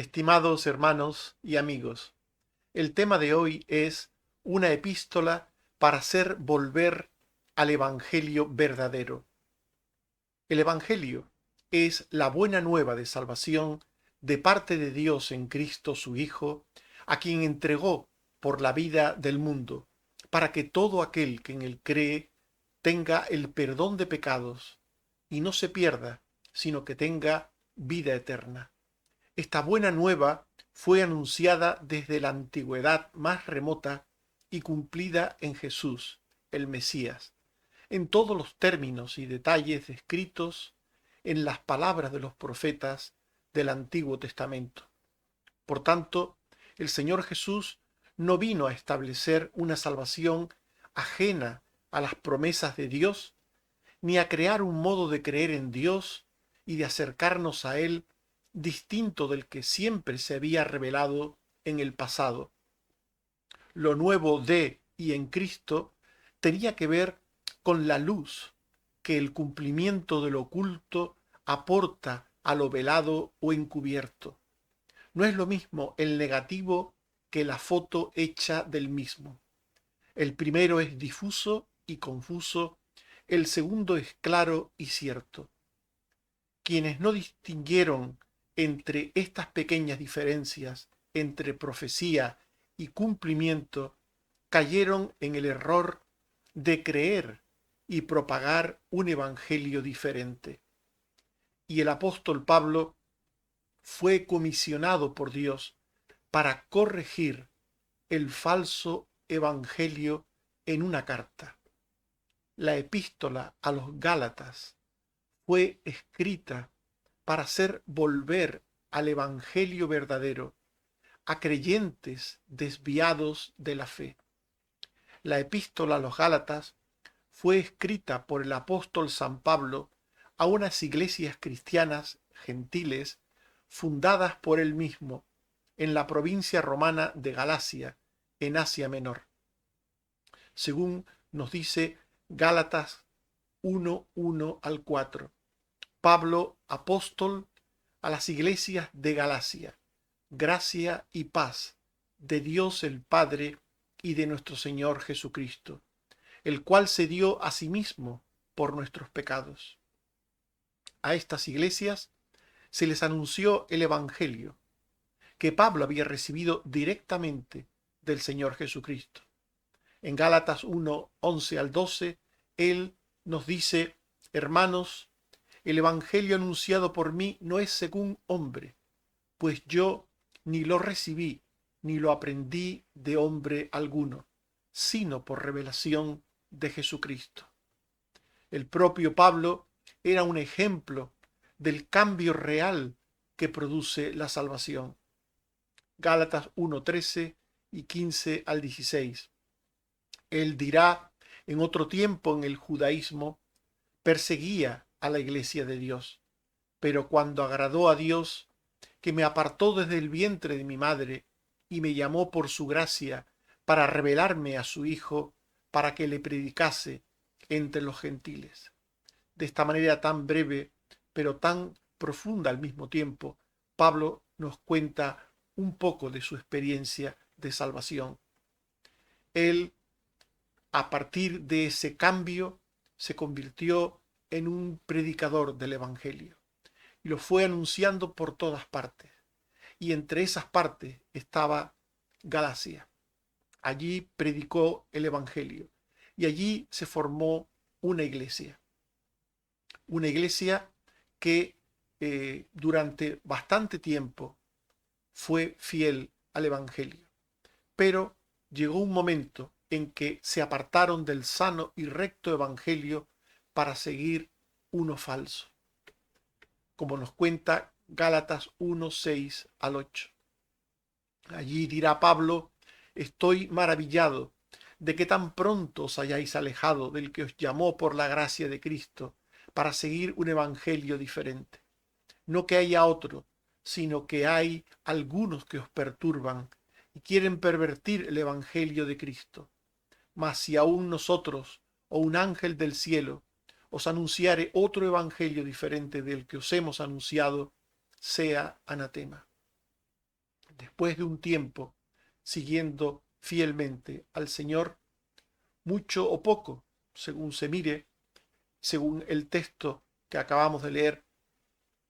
Estimados hermanos y amigos, el tema de hoy es una epístola para hacer volver al Evangelio verdadero. El Evangelio es la buena nueva de salvación de parte de Dios en Cristo su Hijo, a quien entregó por la vida del mundo, para que todo aquel que en él cree tenga el perdón de pecados y no se pierda, sino que tenga vida eterna. Esta buena nueva fue anunciada desde la antigüedad más remota y cumplida en Jesús, el Mesías, en todos los términos y detalles descritos en las palabras de los profetas del Antiguo Testamento. Por tanto, el Señor Jesús no vino a establecer una salvación ajena a las promesas de Dios, ni a crear un modo de creer en Dios y de acercarnos a Él distinto del que siempre se había revelado en el pasado. Lo nuevo de y en Cristo tenía que ver con la luz que el cumplimiento de lo oculto aporta a lo velado o encubierto. No es lo mismo el negativo que la foto hecha del mismo. El primero es difuso y confuso, el segundo es claro y cierto. Quienes no distinguieron entre estas pequeñas diferencias entre profecía y cumplimiento cayeron en el error de creer y propagar un evangelio diferente. Y el apóstol Pablo fue comisionado por Dios para corregir el falso evangelio en una carta. La epístola a los Gálatas fue escrita para hacer volver al evangelio verdadero a creyentes desviados de la fe. La epístola a los Gálatas fue escrita por el apóstol San Pablo a unas iglesias cristianas gentiles fundadas por él mismo en la provincia romana de Galacia, en Asia Menor. Según nos dice Gálatas 1:1 al 4. Pablo, apóstol, a las iglesias de Galacia, gracia y paz de Dios el Padre y de nuestro Señor Jesucristo, el cual se dio a sí mismo por nuestros pecados. A estas iglesias se les anunció el Evangelio, que Pablo había recibido directamente del Señor Jesucristo. En Gálatas 1:11 al 12, él nos dice: hermanos, el Evangelio anunciado por mí no es según hombre, pues yo ni lo recibí ni lo aprendí de hombre alguno, sino por revelación de Jesucristo. El propio Pablo era un ejemplo del cambio real que produce la salvación. Gálatas 1:13 y 15 al 16. Él dirá: en otro tiempo en el judaísmo perseguía a la iglesia de Dios, pero cuando agradó a Dios, que me apartó desde el vientre de mi madre y me llamó por su gracia para revelarme a su Hijo, para que le predicase entre los gentiles. De esta manera tan breve, pero tan profunda al mismo tiempo, Pablo nos cuenta un poco de su experiencia de salvación. Él, a partir de ese cambio, se convirtió en un predicador del Evangelio y lo fue anunciando por todas partes. Y entre esas partes estaba Galacia. Allí predicó el Evangelio y allí se formó una iglesia. Una iglesia que durante bastante tiempo fue fiel al Evangelio. Pero llegó un momento en que se apartaron del sano y recto Evangelio para seguir uno falso, como nos cuenta Gálatas 1:6 al 8. Allí dirá Pablo: estoy maravillado de que tan pronto os hayáis alejado del que os llamó por la gracia de Cristo para seguir un evangelio diferente. No que haya otro, sino que hay algunos que os perturban y quieren pervertir el evangelio de Cristo. Mas si aún nosotros o un ángel del cielo os anunciare otro evangelio diferente del que os hemos anunciado, sea anatema. después de un tiempo siguiendo fielmente al Señor, mucho o poco, según se mire, según el texto que acabamos de leer,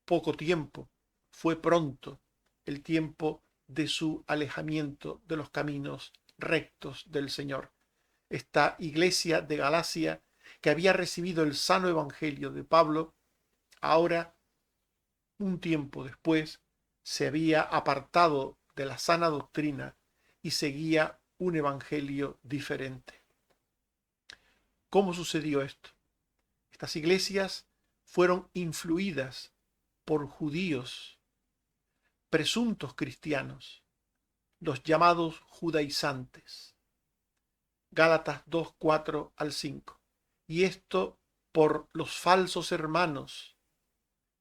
poco tiempo, fue pronto el tiempo de su alejamiento de los caminos rectos del Señor. Esta iglesia de Galacia, que había recibido el sano evangelio de Pablo, ahora, un tiempo después, se había apartado de la sana doctrina y seguía un evangelio diferente. ¿Cómo sucedió esto? Estas iglesias fueron influidas por judíos, presuntos cristianos, los llamados judaizantes. Gálatas 2, 4 al 5. Y esto por los falsos hermanos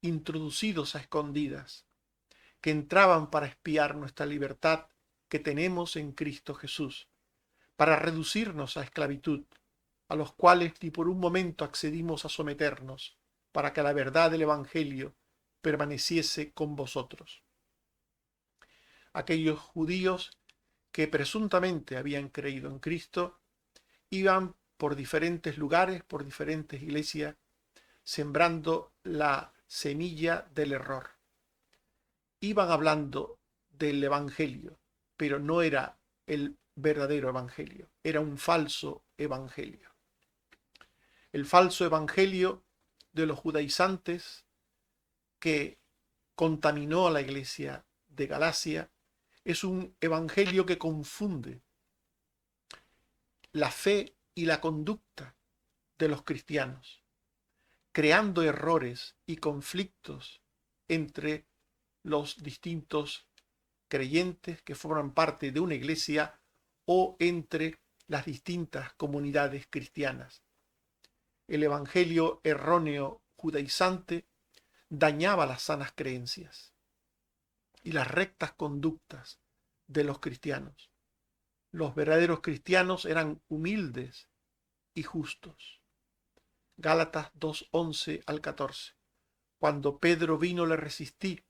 introducidos a escondidas, que entraban para espiar nuestra libertad que tenemos en Cristo Jesús, para reducirnos a esclavitud, a los cuales ni por un momento accedimos a someternos, para que la verdad del Evangelio permaneciese con vosotros. Aquellos judíos que presuntamente habían creído en Cristo iban por diferentes lugares, por diferentes iglesias, sembrando la semilla del error. Iban hablando del Evangelio, pero no era el verdadero Evangelio, era un falso Evangelio. El falso Evangelio de los judaizantes que contaminó a la iglesia de Galacia es un evangelio que confunde la fe y la conducta de los cristianos, creando errores y conflictos entre los distintos creyentes que forman parte de una iglesia o entre las distintas comunidades cristianas. El evangelio erróneo judaizante dañaba las sanas creencias y las rectas conductas de los cristianos. Los verdaderos cristianos eran humildes y justos. Gálatas 2, 11 al 14. Cuando Pedro vino le resistí,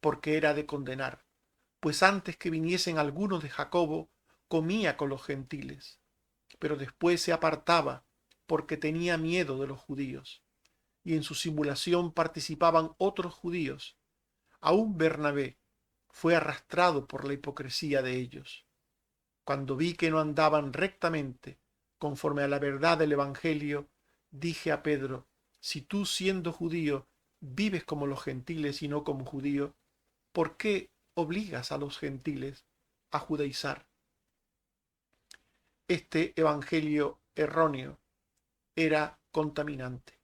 porque era de condenar, pues antes que viniesen algunos de Jacobo, comía con los gentiles, pero después se apartaba, porque tenía miedo de los judíos, y en su simulación participaban otros judíos. Aún Bernabé fue arrastrado por la hipocresía de ellos. Cuando vi que no andaban rectamente, conforme a la verdad del Evangelio, dije a Pedro, si tú siendo judío vives como los gentiles y no como judío, ¿por qué obligas a los gentiles a judaizar? Este evangelio erróneo era contaminante.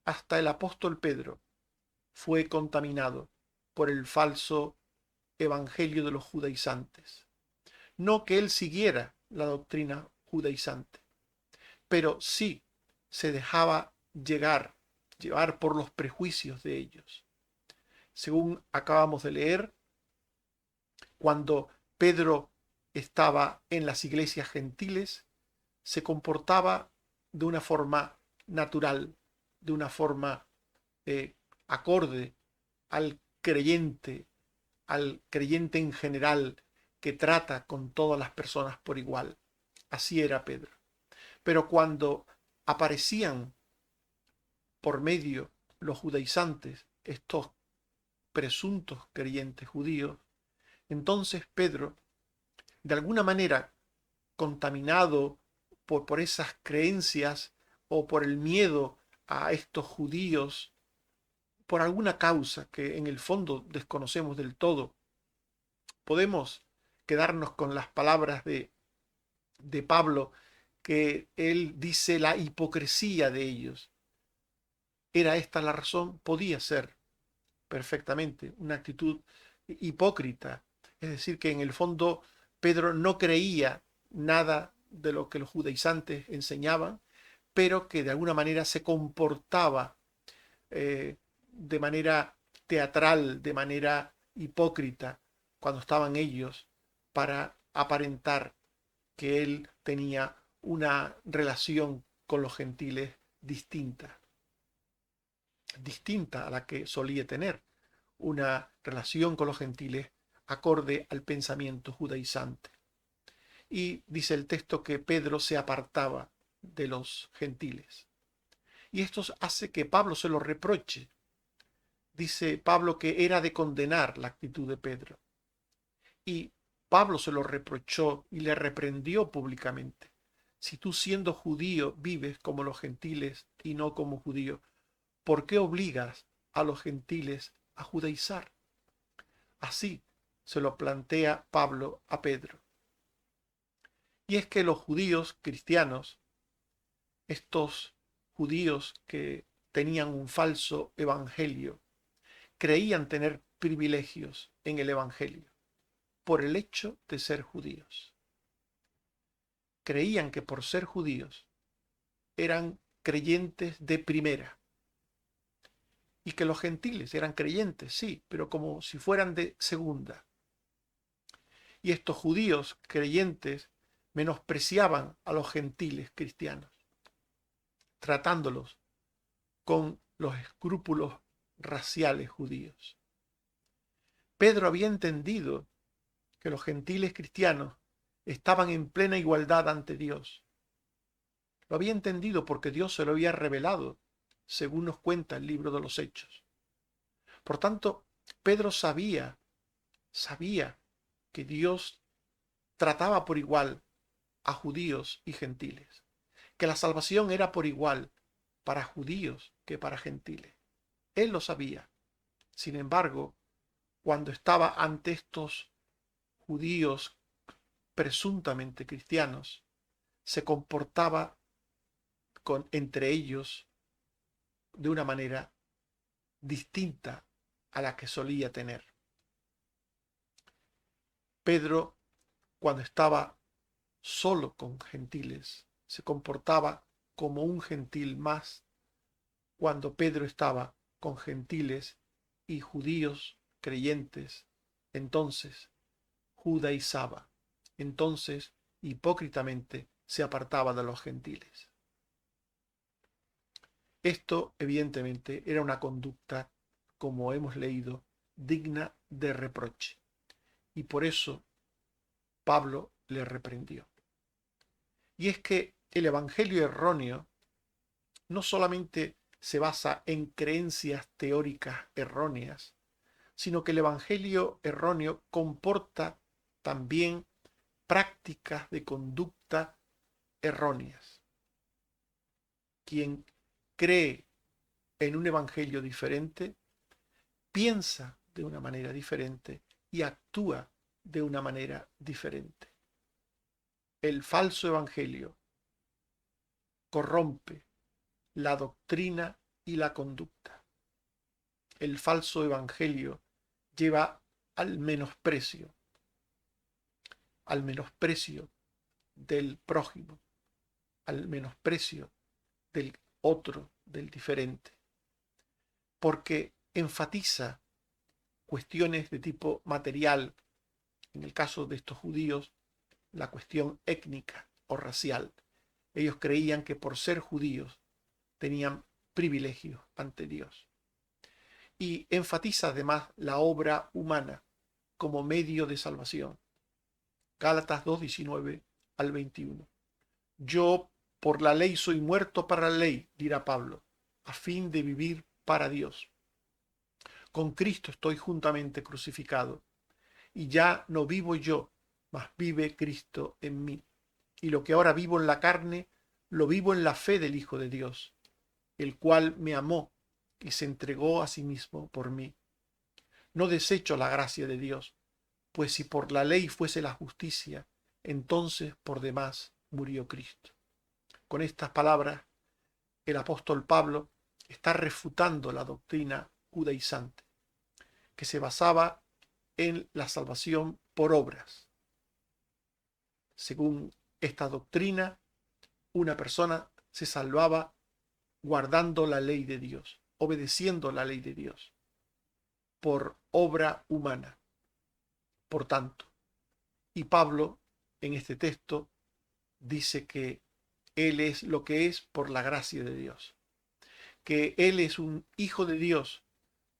Hasta el apóstol Pedro fue contaminado por el falso evangelio de los judaizantes. No que él siguiera la doctrina judaizante, pero sí se dejaba llevar por los prejuicios de ellos. Según acabamos de leer, cuando Pedro estaba en las iglesias gentiles, se comportaba de una forma natural, de una forma acorde al creyente en general que trata con todas las personas por igual. Así era Pedro. Pero cuando aparecían por medio los judaizantes, estos presuntos creyentes judíos, entonces Pedro, de alguna manera contaminado por esas creencias o por el miedo a estos judíos, por alguna causa que en el fondo desconocemos del todo, podemos quedarnos con las palabras de Pablo, que él dice la hipocresía de ellos. ¿Era esta la razón? Podía ser perfectamente una actitud hipócrita. Es decir, que en el fondo Pedro no creía nada de lo que los judaizantes enseñaban, pero que de alguna manera se comportaba de manera teatral, de manera hipócrita, cuando estaban ellos, para aparentar que él tenía una relación con los gentiles distinta a la que solía tener, una relación con los gentiles acorde al pensamiento judaizante. Y dice el texto que Pedro se apartaba de los gentiles. Y esto hace que Pablo se lo reproche. Dice Pablo que era de condenar la actitud de Pedro. Y Pablo se lo reprochó y le reprendió públicamente. Si tú siendo judío vives como los gentiles y no como judío, ¿por qué obligas a los gentiles a judaizar? Así se lo plantea Pablo a Pedro. Y es que los judíos cristianos, estos judíos que tenían un falso evangelio, creían tener privilegios en el evangelio por el hecho de ser judíos. Creían que por ser judíos eran creyentes de primera y que los gentiles eran creyentes, sí, pero como si fueran de segunda. Y estos judíos creyentes menospreciaban a los gentiles cristianos, tratándolos con los escrúpulos raciales judíos. Pedro había entendido que los gentiles cristianos estaban en plena igualdad ante Dios. Lo había entendido porque Dios se lo había revelado, según nos cuenta el libro de los Hechos. Por tanto, Pedro sabía que Dios trataba por igual a judíos y gentiles, que la salvación era por igual para judíos que para gentiles. Él lo sabía. Sin embargo, cuando estaba ante estos judíos presuntamente cristianos, se comportaba entre ellos de una manera distinta a la que solía tener. Pedro, cuando estaba solo con gentiles, se comportaba como un gentil más. Cuando Pedro estaba con gentiles y judíos creyentes, entonces judaizaba, entonces hipócritamente se apartaba de los gentiles. Esto, evidentemente, era una conducta, como hemos leído, digna de reproche. Y por eso Pablo le reprendió. Y es que el evangelio erróneo no solamente se basa en creencias teóricas erróneas, sino que el evangelio erróneo comporta también prácticas de conducta erróneas. Quien cree en un evangelio diferente, piensa de una manera diferente y actúa de una manera diferente. El falso evangelio corrompe la doctrina y la conducta. El falso evangelio lleva al menosprecio del prójimo, al menosprecio del otro, del diferente, porque enfatiza cuestiones de tipo material, en el caso de estos judíos, la cuestión étnica o racial. Ellos creían que por ser judíos tenían privilegios ante Dios. Y enfatiza además la obra humana como medio de salvación. Gálatas 2:19 al 21. Yo por la ley soy muerto para la ley, dirá Pablo, a fin de vivir para Dios. Con Cristo estoy juntamente crucificado, y ya no vivo yo, mas vive Cristo en mí. Y lo que ahora vivo en la carne, lo vivo en la fe del Hijo de Dios, el cual me amó y se entregó a sí mismo por mí. No desecho la gracia de Dios, pues si por la ley fuese la justicia, entonces por demás murió Cristo. Con estas palabras, el apóstol Pablo está refutando la doctrina judaizante, que se basaba en la salvación por obras. Según esta doctrina, una persona se salvaba guardando la ley de Dios, obedeciendo la ley de Dios, por obra humana. Por tanto, y Pablo en este texto dice que él es lo que es por la gracia de Dios, que él es un hijo de Dios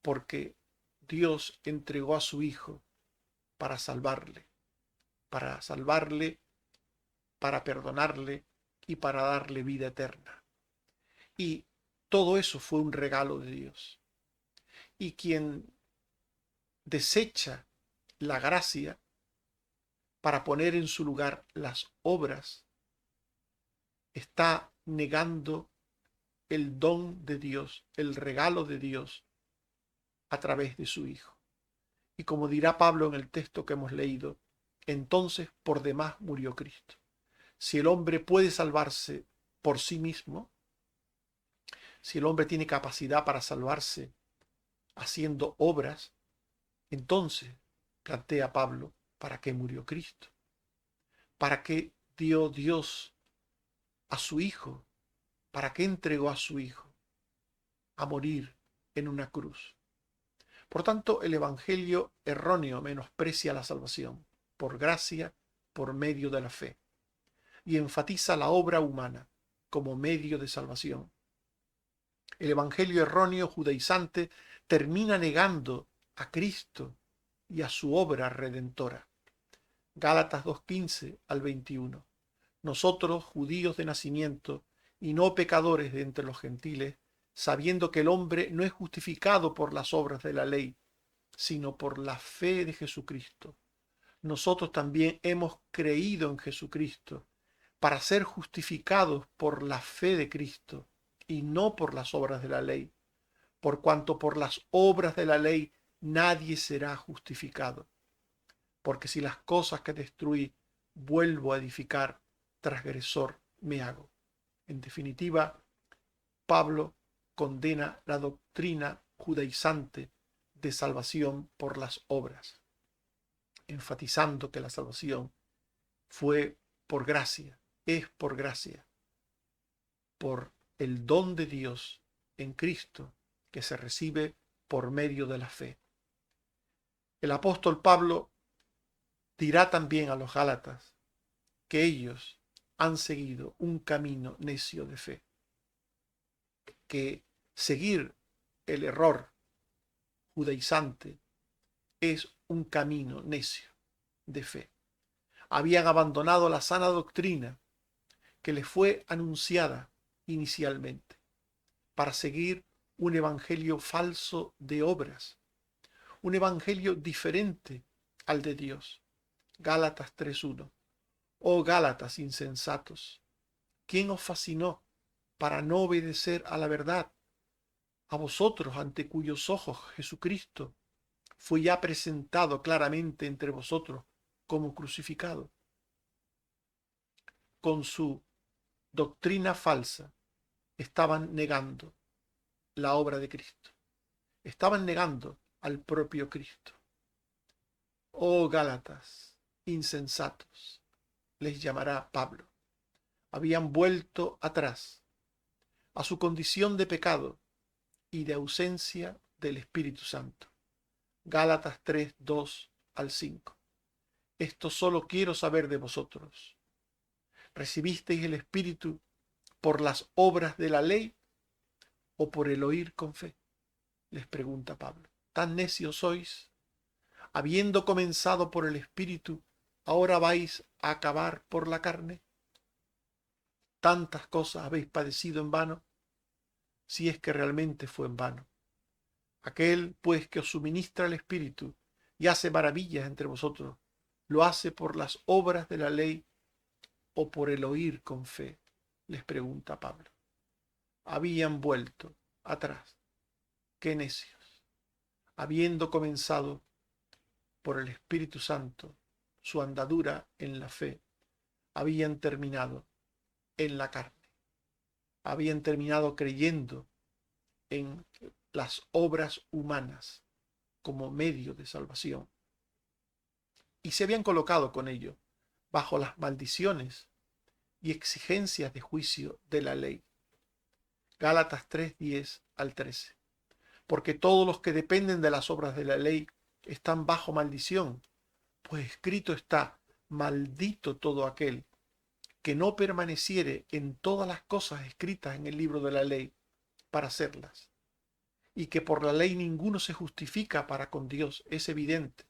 porque Dios entregó a su hijo para salvarle, para salvarle, para perdonarle y para darle vida eterna. Y todo eso fue un regalo de Dios. Y quien desecha la gracia para poner en su lugar las obras, está negando el don de Dios, el regalo de Dios a través de su Hijo. Y como dirá Pablo en el texto que hemos leído, entonces por demás murió Cristo. Si el hombre puede salvarse por sí mismo, si el hombre tiene capacidad para salvarse haciendo obras, entonces, plantea Pablo, ¿para qué murió Cristo? ¿Para qué dio Dios a su Hijo? ¿Para qué entregó a su Hijo a morir en una cruz? Por tanto, el evangelio erróneo menosprecia la salvación por gracia, por medio de la fe, y enfatiza la obra humana como medio de salvación. El evangelio erróneo judaizante termina negando a Cristo y a su obra redentora. Gálatas 2:15 al 21. Nosotros, judíos de nacimiento y no pecadores de entre los gentiles, sabiendo que el hombre no es justificado por las obras de la ley, sino por la fe de Jesucristo. Nosotros también hemos creído en Jesucristo para ser justificados por la fe de Cristo y no por las obras de la ley, por cuanto por las obras de la ley nadie será justificado. Porque si las cosas que destruí vuelvo a edificar, transgresor me hago. En definitiva, Pablo condena la doctrina judaizante de salvación por las obras, enfatizando que la salvación fue por gracia, es por gracia, por el don de Dios en Cristo que se recibe por medio de la fe. El apóstol Pablo dirá también a los Gálatas que ellos han seguido un camino necio de fe, que seguir el error judaizante es un camino necio de fe. Habían abandonado la sana doctrina que les fue anunciada inicialmente para seguir un evangelio falso de obras, un evangelio diferente al de Dios. Gálatas 3:1. Oh Gálatas insensatos, ¿quién os fascinó para no obedecer a la verdad? A vosotros ante cuyos ojos Jesucristo fue ya presentado claramente entre vosotros como crucificado. Con su doctrina falsa estaban negando la obra de Cristo. Estaban negando al propio Cristo. Oh Gálatas insensatos, les llamará Pablo. Habían vuelto atrás a su condición de pecado y de ausencia del Espíritu Santo. Gálatas 3:2 al 5. Esto solo quiero saber de vosotros. ¿Recibisteis el Espíritu por las obras de la ley o por el oír con fe? Les pregunta Pablo. ¿Tan necios sois? Habiendo comenzado por el Espíritu, ¿ahora vais a acabar por la carne? ¿Tantas cosas habéis padecido en vano? Si es que realmente fue en vano. Aquel, pues, que os suministra el Espíritu y hace maravillas entre vosotros, ¿lo hace por las obras de la ley o por el oír con fe? Les pregunta Pablo. Habían vuelto atrás. ¡Qué necios! Habiendo comenzado por el Espíritu Santo su andadura en la fe, habían terminado en la carne. Habían terminado creyendo en las obras humanas como medio de salvación. Y se habían colocado con ello bajo las maldiciones y exigencias de juicio de la ley. Gálatas 3:10 al 13. Porque todos los que dependen de las obras de la ley están bajo maldición, pues escrito está, maldito todo aquel que no permaneciere en todas las cosas escritas en el libro de la ley para hacerlas. Y que por la ley ninguno se justifica para con Dios, es evidente,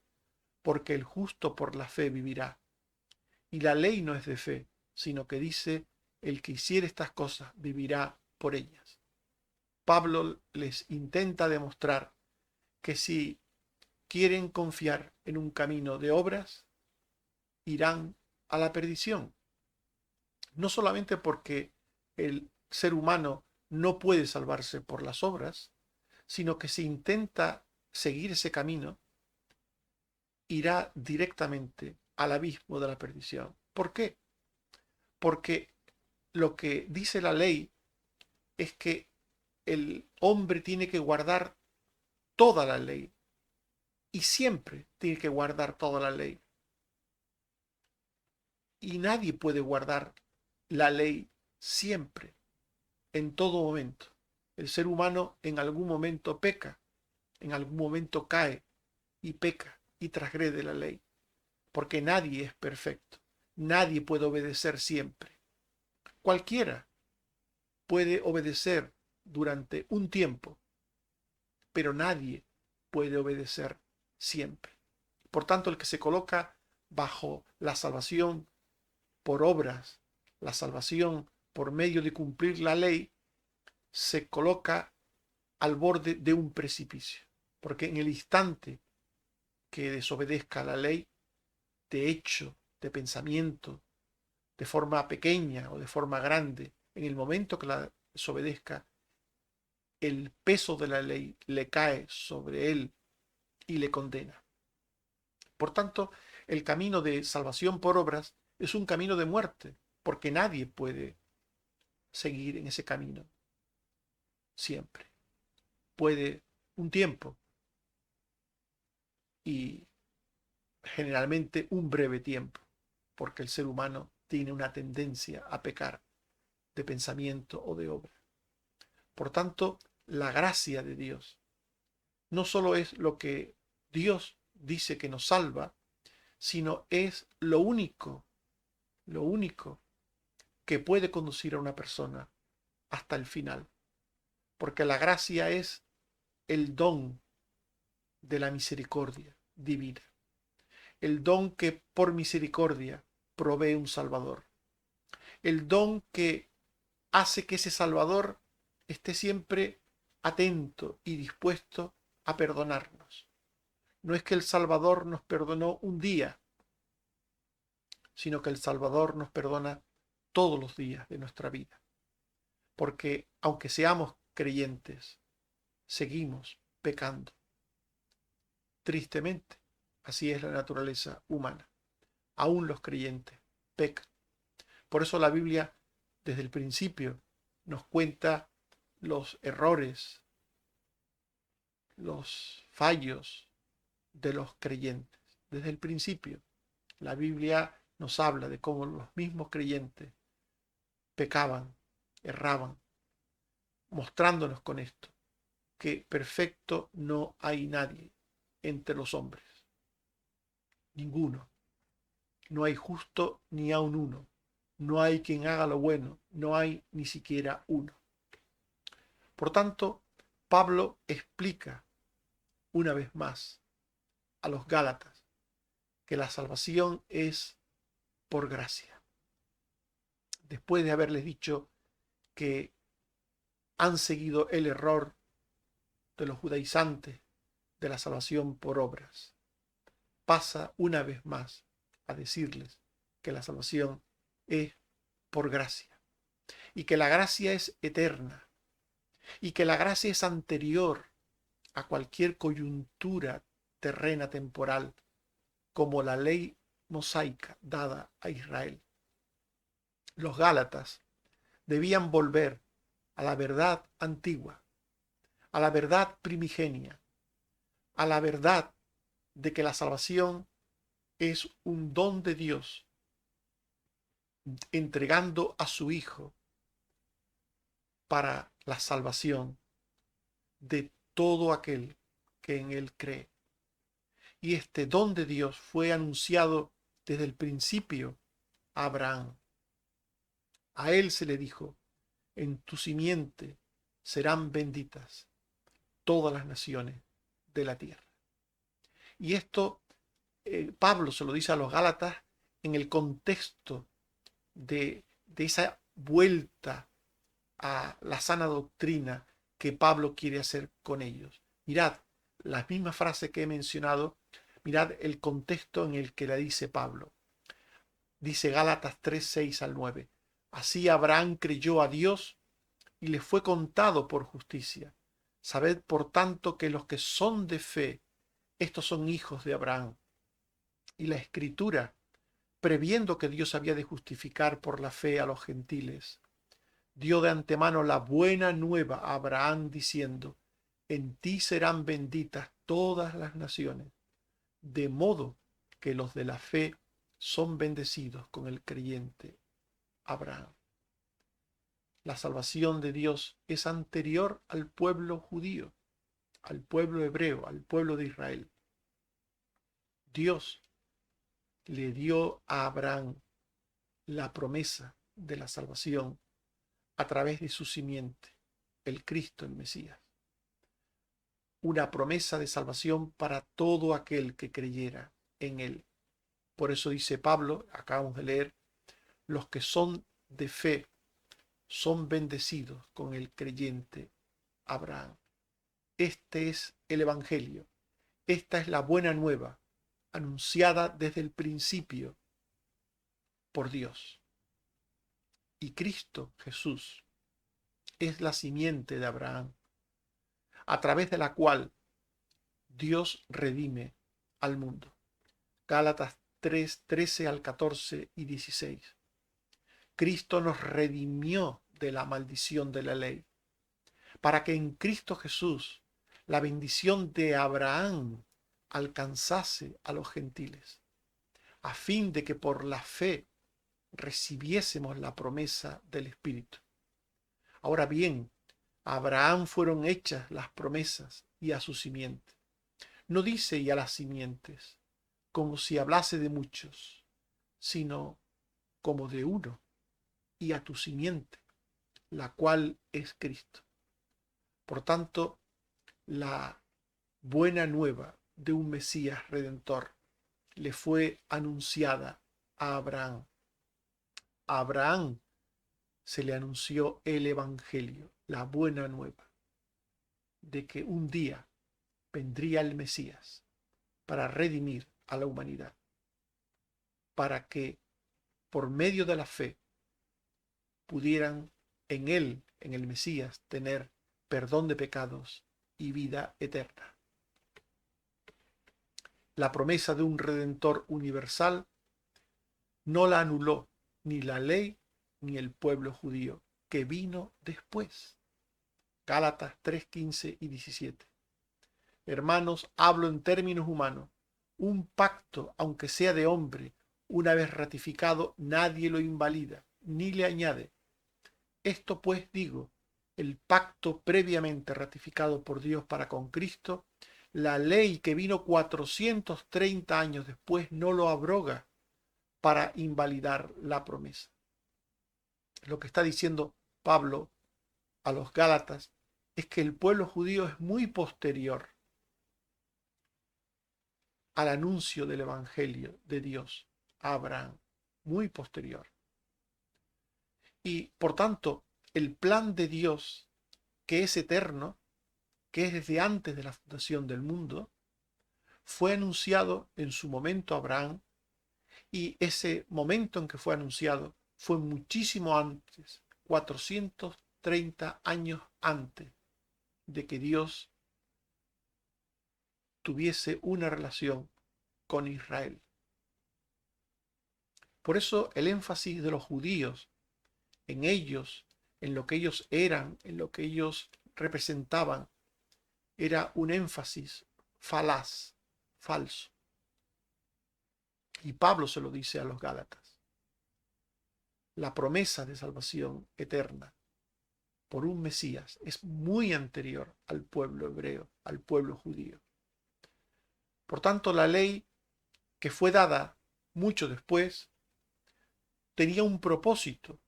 porque el justo por la fe vivirá. Y la ley no es de fe, sino que dice, el que hiciere estas cosas vivirá por ellas. Pablo les intenta demostrar que si quieren confiar en un camino de obras, irán a la perdición. No solamente porque el ser humano no puede salvarse por las obras, sino que si intenta seguir ese camino, irá directamente al abismo de la perdición. ¿Por qué? Porque lo que dice la ley es que el hombre tiene que guardar toda la ley y siempre tiene que guardar toda la ley. Y nadie puede guardar la ley siempre, en todo momento. El ser humano en algún momento peca, en algún momento cae y peca y transgrede la ley, porque nadie es perfecto, nadie puede obedecer siempre. Cualquiera puede obedecer durante un tiempo, pero nadie puede obedecer siempre. Por tanto, el que se coloca bajo la salvación por obras, la salvación por medio de cumplir la ley, se coloca al borde de un precipicio. Porque en el instante que desobedezca la ley, de hecho, de pensamiento, de forma pequeña o de forma grande, en el momento que la desobedezca, el peso de la ley le cae sobre él y le condena. Por tanto, el camino de salvación por obras es un camino de muerte, porque nadie puede seguir en ese camino siempre. Puede un tiempo y generalmente un breve tiempo, porque el ser humano tiene una tendencia a pecar de pensamiento o de obra. Por tanto, la gracia de Dios no solo es lo que Dios dice que nos salva, sino es lo único que puede conducir a una persona hasta el final. Porque la gracia es el don de la misericordia divina. El don que por misericordia provee un Salvador. El don que hace que ese Salvador esté siempre atento y dispuesto a perdonarnos. No es que el Salvador nos perdonó un día, sino que el Salvador nos perdona todos los días de nuestra vida. Porque aunque seamos creyentes, seguimos pecando. Tristemente, así es la naturaleza humana. Aún los creyentes pecan. Por eso la Biblia, desde el principio, nos cuenta los errores, los fallos de los creyentes. Desde el principio, la Biblia nos habla de cómo los mismos creyentes pecaban, erraban, mostrándonos con esto que perfecto no hay nadie entre los hombres. Ninguno. No hay justo ni aun uno. No hay quien haga lo bueno. No hay ni siquiera uno. Por tanto, Pablo explica una vez más a los Gálatas que la salvación es por gracia. Después de haberles dicho que han seguido el error de los judaizantes de la salvación por obras, pasa una vez más a decirles que la salvación es por gracia y que la gracia es eterna y que la gracia es anterior a cualquier coyuntura terrena temporal como la ley mosaica dada a Israel. Los Gálatas debían volver a la verdad antigua, a la verdad primigenia, a la verdad de que la salvación es un don de Dios entregando a su Hijo para la salvación de todo aquel que en él cree. Y este don de Dios fue anunciado desde el principio a Abraham. A él se le dijo, en tu simiente serán benditas todas las naciones de la tierra. Y esto Pablo se lo dice a los Gálatas en el contexto de esa vuelta a la sana doctrina que Pablo quiere hacer con ellos. Mirad, las mismas frases que he mencionado, mirad el contexto en el que la dice Pablo. Dice Gálatas 3, 6 al 9. Así Abraham creyó a Dios y le fue contado por justicia. Sabed, por tanto, que los que son de fe, estos son hijos de Abraham. Y la Escritura, previendo que Dios había de justificar por la fe a los gentiles, dio de antemano la buena nueva a Abraham diciendo, en ti serán benditas todas las naciones, de modo que los de la fe son bendecidos con el creyente Abraham. La salvación de Dios es anterior al pueblo judío, al pueblo hebreo, al pueblo de Israel. Dios le dio a Abraham la promesa de la salvación a través de su simiente, el Cristo, el Mesías. Una promesa de salvación para todo aquel que creyera en él. Por eso dice Pablo, acabamos de leer, los que son de fe son bendecidos con el creyente Abraham. Este es el Evangelio. Esta es la buena nueva, anunciada desde el principio por Dios. Y Cristo Jesús es la simiente de Abraham, a través de la cual Dios redime al mundo. Gálatas 3, 13 al 14 y 16. Cristo nos redimió de la maldición de la ley, para que en Cristo Jesús la bendición de Abraham alcanzase a los gentiles, a fin de que por la fe recibiésemos la promesa del Espíritu. Ahora bien, a Abraham fueron hechas las promesas y a su simiente. No dice y a las simientes, como si hablase de muchos, sino como de uno, y a tu simiente, la cual es Cristo. Por tanto, la buena nueva de un Mesías redentor le fue anunciada a Abraham. A Abraham se le anunció el Evangelio, la buena nueva, de que un día vendría el Mesías para redimir a la humanidad, para que por medio de la fe pudieran en él, en el Mesías, tener perdón de pecados y vida eterna. La promesa de un Redentor universal no la anuló ni la ley ni el pueblo judío, que vino después. Gálatas 3, 15 y 17. Hermanos, hablo en términos humanos. Un pacto, aunque sea de hombre, una vez ratificado, nadie lo invalida, ni le añade. Esto pues digo, el pacto previamente ratificado por Dios para con Cristo, la ley que vino 430 años después no lo abroga para invalidar la promesa. Lo que está diciendo Pablo a los Gálatas es que el pueblo judío es muy posterior al anuncio del Evangelio de Dios a Abraham, muy posterior. Y por tanto, el plan de Dios, que es eterno, que es desde antes de la fundación del mundo, fue anunciado en su momento a Abraham, y ese momento en que fue anunciado fue muchísimo antes, 430 años antes de que Dios tuviese una relación con Israel. Por eso el énfasis de los judíos en ellos, en lo que ellos eran, en lo que ellos representaban, era un énfasis falaz, falso. Y Pablo se lo dice a los Gálatas. La promesa de salvación eterna por un Mesías es muy anterior al pueblo hebreo, al pueblo judío. Por tanto, la ley que fue dada mucho después tenía un propósito,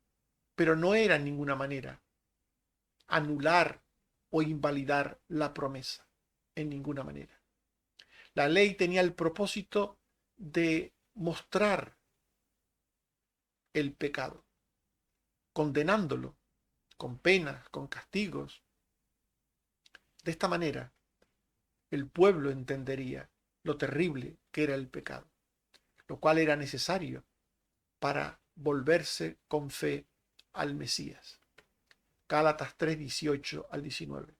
pero no era en ninguna manera anular o invalidar la promesa, en ninguna manera. La ley tenía el propósito de mostrar el pecado, condenándolo con penas, con castigos. De esta manera, el pueblo entendería lo terrible que era el pecado, lo cual era necesario para volverse con fe al Mesías. Gálatas 3, 18 al 19.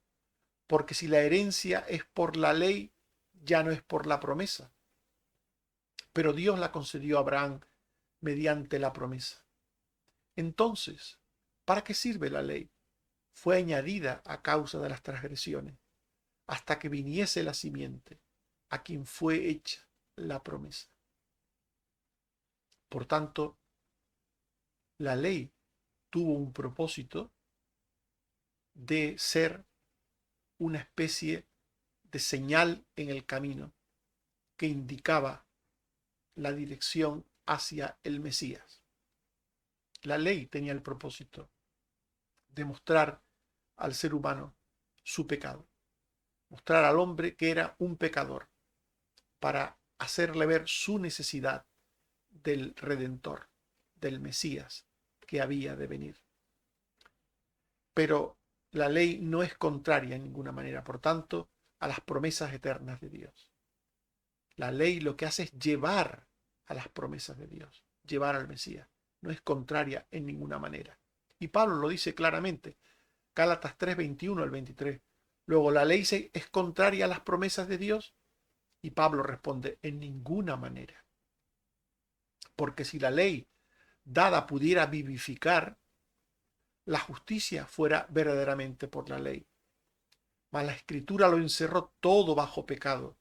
Porque si la herencia es por la ley, ya no es por la promesa, pero Dios la concedió a Abraham mediante la promesa. Entonces, ¿para qué sirve la ley? Fue añadida a causa de las transgresiones, hasta que viniese la simiente, a quien fue hecha la promesa. Por tanto, la ley tuvo un propósito de ser una especie de señal en el camino que indicaba la dirección hacia el Mesías. La ley tenía el propósito de mostrar al ser humano su pecado, mostrar al hombre que era un pecador, para hacerle ver su necesidad del Redentor, del Mesías que había de venir. Pero la ley no es contraria en ninguna manera, por tanto, a las promesas eternas de Dios. La ley lo que hace es llevar a las promesas de Dios, llevar al Mesías. No es contraria en ninguna manera. Y Pablo lo dice claramente, Gálatas 3, 21 al 23. Luego, ¿la ley es contraria a las promesas de Dios? Y Pablo responde, en ninguna manera. Porque si la ley dada pudiera vivificar, la justicia fuera verdaderamente por la ley. Mas la Escritura lo encerró todo bajo pecado,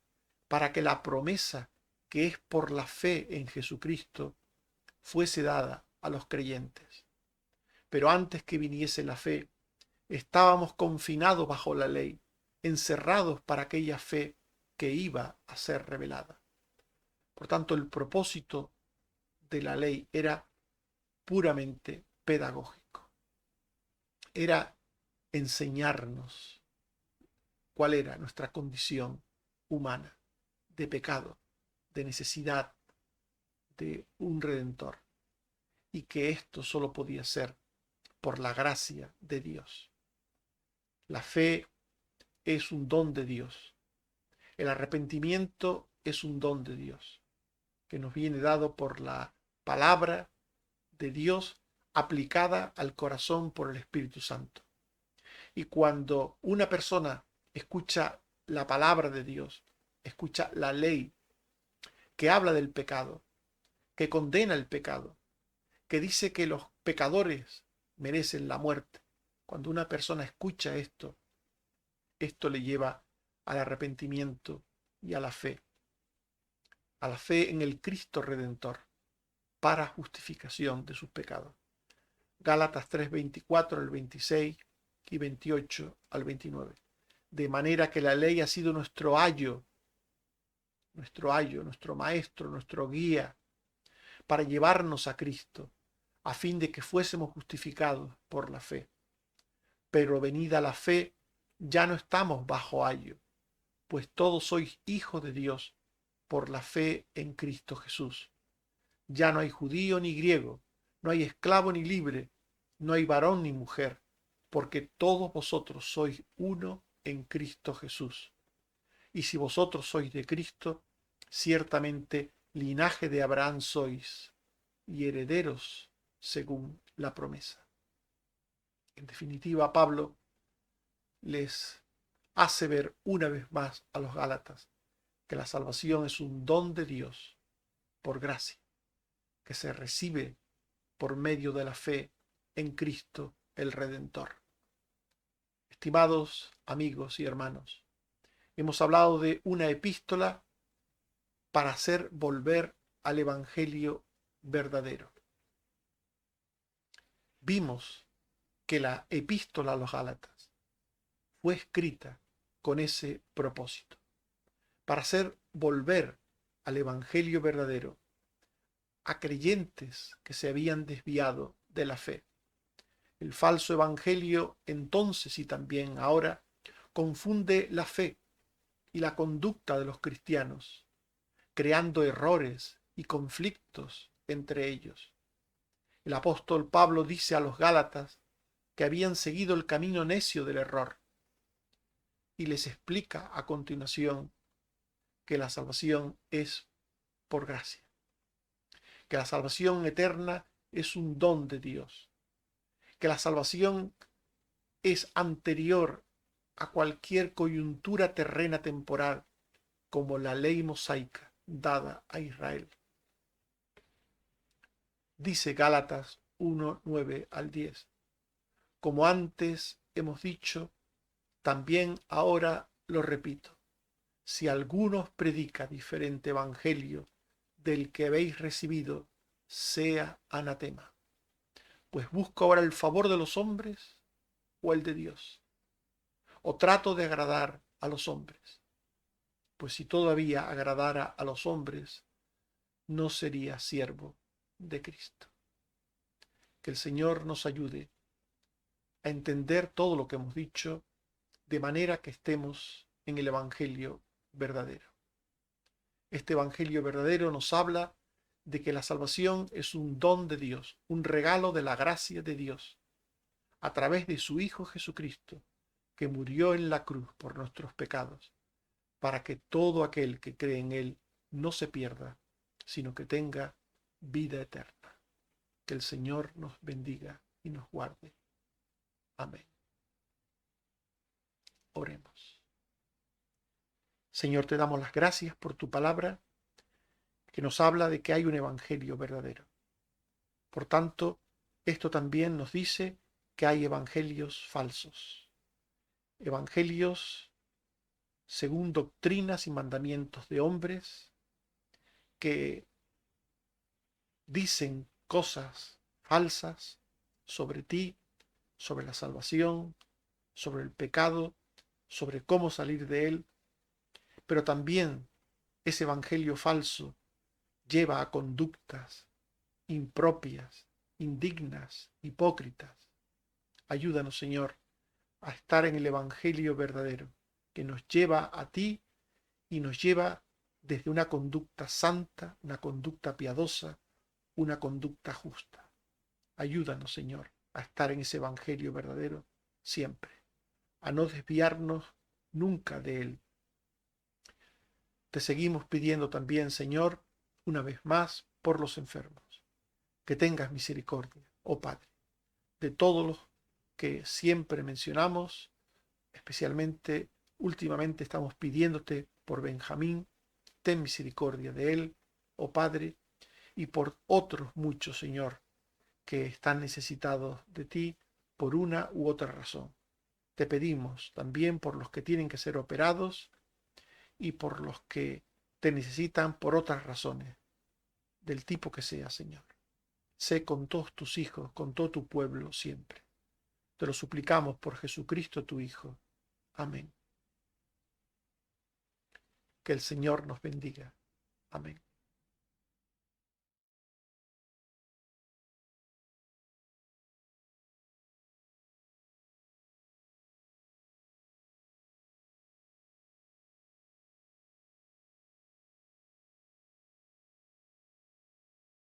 para que la promesa que es por la fe en Jesucristo fuese dada a los creyentes. Pero antes que viniese la fe, estábamos confinados bajo la ley, encerrados para aquella fe que iba a ser revelada. Por tanto, el propósito de la ley era puramente pedagógico. Era enseñarnos cuál era nuestra condición humana, de pecado, de necesidad de un redentor, y que esto solo podía ser por la gracia de Dios. La fe es un don de Dios. El arrepentimiento es un don de Dios, que nos viene dado por la palabra de Dios aplicada al corazón por el Espíritu Santo. Y cuando una persona escucha la palabra de Dios, escucha la ley que habla del pecado, que condena el pecado, que dice que los pecadores merecen la muerte. Cuando una persona escucha esto, esto le lleva al arrepentimiento y a la fe en el Cristo Redentor, para justificación de sus pecados. Gálatas 3, 24 al 26 y 28 al 29. De manera que la ley ha sido nuestro ayo, nuestro maestro, nuestro guía, para llevarnos a Cristo, a fin de que fuésemos justificados por la fe. Pero venida la fe, ya no estamos bajo ayo, pues todos sois hijos de Dios por la fe en Cristo Jesús. Ya no hay judío ni griego, no hay esclavo ni libre, no hay varón ni mujer, porque todos vosotros sois uno en Cristo Jesús. Y si vosotros sois de Cristo, ciertamente linaje de Abraham sois, y herederos según la promesa. En definitiva, Pablo les hace ver una vez más a los Gálatas que la salvación es un don de Dios por gracia, que se recibe por medio de la fe en Cristo el Redentor. Estimados amigos y hermanos, hemos hablado de una epístola para hacer volver al Evangelio verdadero. Vimos que la epístola a los Gálatas fue escrita con ese propósito, para hacer volver al Evangelio verdadero a creyentes que se habían desviado de la fe. El falso evangelio entonces y también ahora confunde la fe y la conducta de los cristianos, creando errores y conflictos entre ellos. El apóstol Pablo dice a los Gálatas que habían seguido el camino necio del error y les explica a continuación que la salvación es por gracia, que la salvación eterna es un don de Dios, que la salvación es anterior a cualquier coyuntura terrena temporal, como la ley mosaica dada a Israel. Dice Gálatas 1, 9 al 10. Como antes hemos dicho, también ahora lo repito. Si alguno os predica diferente evangelio del que habéis recibido, sea anatema. Pues busco ahora el favor de los hombres o el de Dios. O trato de agradar a los hombres. Pues si todavía agradara a los hombres, no sería siervo de Cristo. Que el Señor nos ayude a entender todo lo que hemos dicho, de manera que estemos en el Evangelio verdadero. Este Evangelio verdadero nos habla de que la salvación es un don de Dios, un regalo de la gracia de Dios, a través de su Hijo Jesucristo, que murió en la cruz por nuestros pecados, para que todo aquel que cree en Él no se pierda, sino que tenga vida eterna. Que el Señor nos bendiga y nos guarde. Amén. Oremos. Señor, te damos las gracias por tu palabra, que nos habla de que hay un evangelio verdadero. Por tanto, esto también nos dice que hay evangelios falsos, evangelios según doctrinas y mandamientos de hombres que dicen cosas falsas sobre ti, sobre la salvación, sobre el pecado, sobre cómo salir de él, pero también ese evangelio falso lleva a conductas impropias, indignas, hipócritas. Ayúdanos, Señor, a estar en el evangelio verdadero, que nos lleva a ti y nos lleva desde una conducta santa, una conducta piadosa, una conducta justa. Ayúdanos, Señor, a estar en ese evangelio verdadero siempre, a no desviarnos nunca de él. Te seguimos pidiendo también, Señor, una vez más, por los enfermos. Que tengas misericordia, oh Padre, de todos los que siempre mencionamos, especialmente últimamente estamos pidiéndote por Benjamín, ten misericordia de él, oh Padre, y por otros muchos, Señor, que están necesitados de ti por una u otra razón. Te pedimos también por los que tienen que ser operados y por los que te necesitan por otras razones, del tipo que sea, Señor. Sé con todos tus hijos, con todo tu pueblo siempre. Te lo suplicamos por Jesucristo tu Hijo. Amén. Que el Señor nos bendiga. Amén.